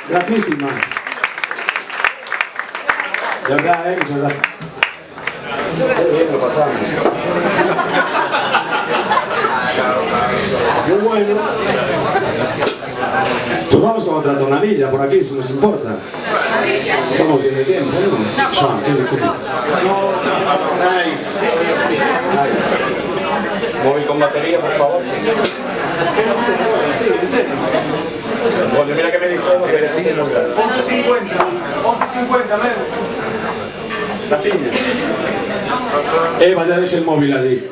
Gracísimas. De verdad, muchas gracias. Bien, lo pasamos. Muy bueno. Pues vamos con otra tonadilla por aquí, si nos importa. Vamos bien de tiempo, ¿no? Sean, nice. Móvil con batería, por favor. Sí, en serio. Bueno, mira que me dijo que le tiene 11.50, 11.50, menos. La piña. Eva, ya deje el móvil allí.